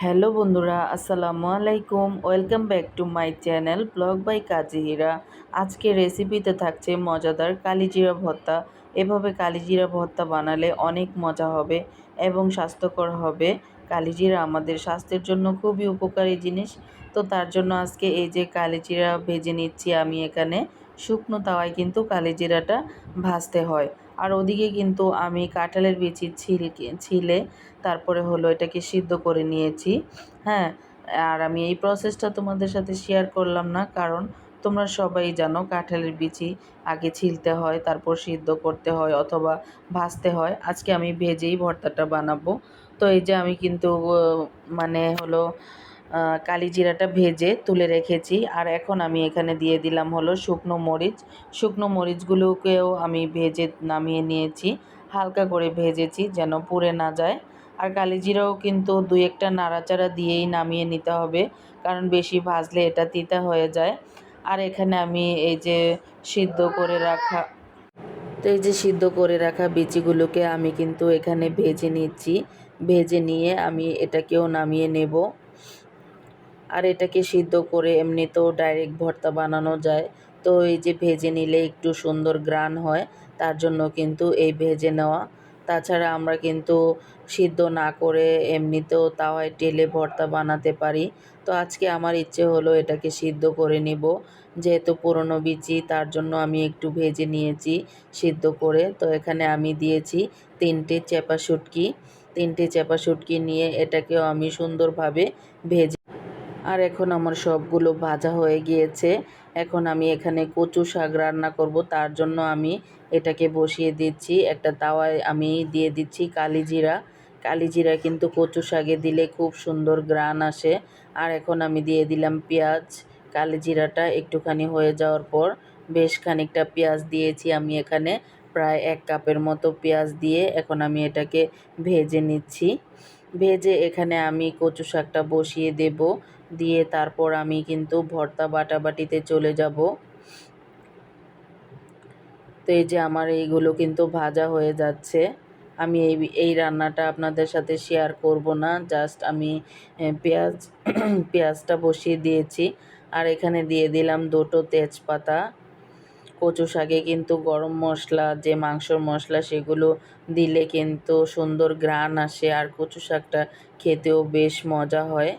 Hello বন্ধুরা, আসসালামু আলাইকুম। Welcome back to my channel blog by Kazira. আজকে রেসিপিতে থাকছে মজাদার কালিজিরা ভর্তা। এভাবে কালিজিরা ভর্তা বানালে অনেক মজা হবে এবং স্বাস্থ্যকর হবে। কালিজিরা আমাদের স্বাস্থ্যের জন্য খুবই উপকারী জিনিস। তো তার জন্য আজকে এই যে কালিজিরা ভেজে নিচ্ছি আমি এখানে। শুকনো তাওয়ায় কিন্তু কালিজিরাটা ভাজতে হয়। আর ওদিকে কিন্তু আমি কাঁঠালের বিচি ছিলে তারপরে হলো এটাকে সিদ্ধ করে নিয়েছি। হ্যাঁ, আর আমি এই প্রসেসটা তোমাদের সাথে শেয়ার করলাম না, কারণ তোমরা সবাই জানো কাঁঠালের বিচি আগে ছিলতে হয়, তারপর সিদ্ধ করতে হয় অথবা ভাজতে হয়। আজকে আমি ভেজেই ভর্তাটা বানাবো। তো এই যে আমি কিন্তু মানে হলো কালিজিরাটা ভেজে তুলে রেখেছি। আর এখন আমি এখানে দিয়ে দিলাম হলো শুকনো মরিচ। শুকনো মরিচগুলোকেও আমি ভেজে নামিয়ে নিয়েছি। হালকা করে ভেজেছি যেন পুড়ে না যায়। আর কালিজিরাও কিন্তু ২-১টা নাড়াচাড়া দিয়েই নামিয়ে নিতে হবে, কারণ বেশি ভাজলে এটা তিতা হয়ে যায়। আর এখানে আমি এই যে সিদ্ধ করে রাখা সিদ্ধ করে রাখা বিচিগুলোকে আমি কিন্তু এখানে ভেজে নিচ্ছি। ভেজে নিয়ে আমি এটাকেও নামিয়ে নেব। আর এটাকে সিদ্ধ করে এমনিতেও ডাইরেক্ট ভর্তা বানানো যায়। তো এই যে ভেজে নিলে একটু সুন্দর গ্রান হয়, তার জন্য কিন্তু এই ভেজে নেওয়া। তাছাড়া আমরা কিন্তু সিদ্ধ না করে এমনিতেও তাওয়ায় টেলে ভর্তা বানাতে পারি। তো আজকে আমার ইচ্ছে হলো এটাকে সিদ্ধ করে নিব। যেহেতু পুরনো বিচি, তার জন্য আমি একটু ভেজে নিয়েছি সিদ্ধ করে। তো এখানে আমি দিয়েছি 3টে চেপা শুটকি। 3টে চেপা শুটকি নিয়ে এটাকেও আমি সুন্দরভাবে ভেজে। আর এখন আমার সবগুলো ভাজা হয়ে গিয়েছে। এখন আমি এখানে কচু শাক রান্না করব, তার জন্য আমি এটাকে বসিয়ে দিচ্ছি। একটা তাওয়ায় আমি দিয়ে দিচ্ছি কালিজিরা। কালিজিরা কিন্তু কচু শাকে দিলে খুব সুন্দর গ্রান আসে। আর এখন আমি দিয়ে দিলাম পেঁয়াজ। কালিজিরাটা একটুখানি হয়ে যাওয়ার পর বেশ খানিকটা পেঁয়াজ দিয়েছি আমি এখানে। প্রায় 1 কাপের মতো পেঁয়াজ দিয়ে এখন আমি এটাকে ভেজে নিচ্ছি। ভেজে এখানে আমি কচু শাকটা বসিয়ে দেব। দিয়ে তারপর আমি কিন্তু ভর্তা বাটাবাটিতে চলে যাব। তো এই যে আমার এইগুলো কিন্তু ভাজা হয়ে যাচ্ছে। আমি এই রান্নাটা আপনাদের সাথে শেয়ার করব না, জাস্ট আমি পেঁয়াজ পেঁয়াজটা বসিয়ে দিয়েছি। আর এখানে দিয়ে দিলাম 2টো তেজপাতা। কচু শাকে কিন্তু গরম মশলা, যে মাংসর মশলা, সেগুলো দিলে কিন্তু সুন্দর ঘ্রাণ আসে আর কচু শাকটা খেতেও বেশ মজা হয়।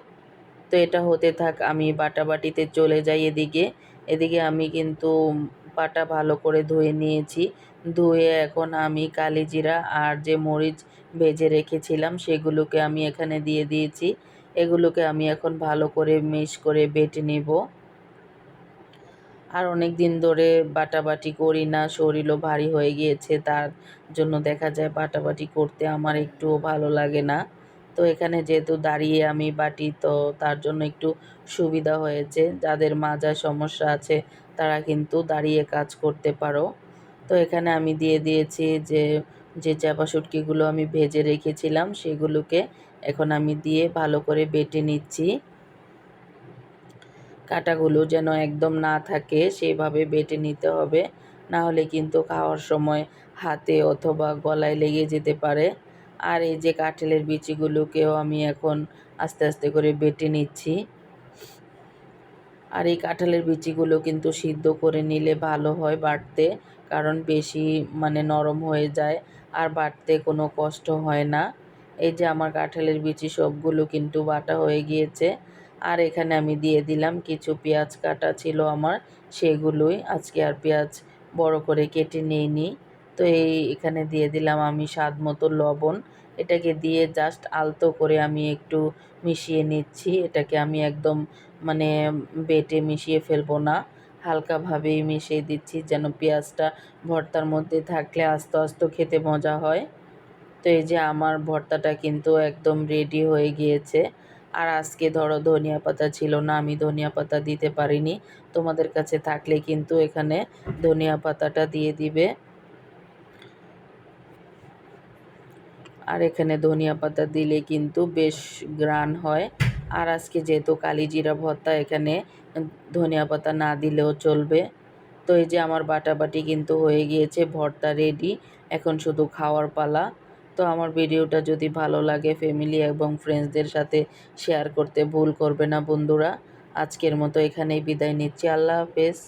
তো এটা হতে থাক, আমি বাটাবাটিতে চলে যাই। এদিকে আমি কিন্তু পাটা ভালো করে ধুয়ে নিয়েছি। ধুয়ে এখন আমি কালিজিরা আর যে মরিচ ভেজে রেখেছিলাম সেগুলোকে আমি এখানে দিয়ে দিয়েছি। এগুলোকে আমি এখন ভালো করে মিক্স করে বেটে নেব। আর অনেক দিন ধরে বাটাবাটি করি না, শরীরও ভারী হয়ে গিয়েছে, তার জন্য দেখা যায় বাটাবাটি করতে আমার একটুও ভালো লাগে না। তো এখানে যেহেতু দাঁড়িয়ে আমি বাটি, তো তার জন্য একটু সুবিধা হয়েছে। যাদের মাজার সমস্যা আছে তারা কিন্তু দাঁড়িয়ে কাজ করতে পারো। তো এখানে আমি দিয়ে দিয়েছি যে চাপা শুটকিগুলো আমি ভেজে রেখেছিলাম সেগুলোকে এখন আমি দিয়ে ভালো করে বেটে নিচ্ছি। কাঁটাগুলো যেন একদম না থাকে সেইভাবে বেটে নিতে হবে, না হলে কিন্তু খাওয়ার সময় হাতে অথবা গলায় লেগে যেতে পারে। আর এই যে কাঁঠালের বিচিগুলোকেও আমি এখন আস্তে আস্তে করে বেটে নিচ্ছি। আর এই কাঁঠালের বিচিগুলো কিন্তু সিদ্ধ করে নিলে ভালো হয় বাটতে, কারণ বেশি নরম হয়ে যায় আর বাটতে কোনো কষ্ট হয় না। এই যে আমার কাঁঠালের বিচি সবগুলো কিন্তু বাটা হয়ে গিয়েছে। আর এখানে আমি দিয়ে দিলাম কিছু পেঁয়াজ কাটা ছিল আমার, সেগুলোই। আজকে আর পেঁয়াজ বড় করে কেটে নিইনি। তো এখানে দিয়ে দিলাম আমি স্বাদ মতো লবণ। এটাকে দিয়ে জাস্ট আলতো করে আমি একটু মিশিয়ে নিচ্ছি। এটাকে আমি একদম মানে বেটে মিশিয়ে ফেলবো না, হালকাভাবেই মিশিয়ে দিচ্ছি যেন পেঁয়াজটা ভর্তার মধ্যে থাকলে আস্তে আস্তে খেতে মজা হয়। তো এই যে আমার ভর্তাটা কিন্তু একদম রেডি হয়ে গিয়েছে। আর আজকে ধরো ধনিয়া পাতা ছিল না, আমি ধনিয়া পাতা দিতে পারিনি। তোমাদের কাছে থাকলে কিন্তু এখানে ধনিয়া পাতাটা দিয়ে দিবে। আর এখানে ধনিয়া পাতা দিলে কিন্তু বেশ গ্রান হয়। আর আজকে যেহেতু কালিজিরা ভর্তা, এখানে ধনিয়া পাতা না দিলেও চলবে। তো এই যে আমার বাটাবাটি কিন্তু হয়ে গিয়েছে, ভর্তা রেডি। এখন শুধু খাওয়ার পালা। তো তো আমার ভিডিওটা যদি ভালো লাগে ফ্যামিলি এবং ফ্রেন্ডসদের সাথে শেয়ার করতে ভুল করবে না বন্ধুরা। আজকের মতো এখানেই বিদায় নিচ্ছি। আল্লাহ হাফেজ।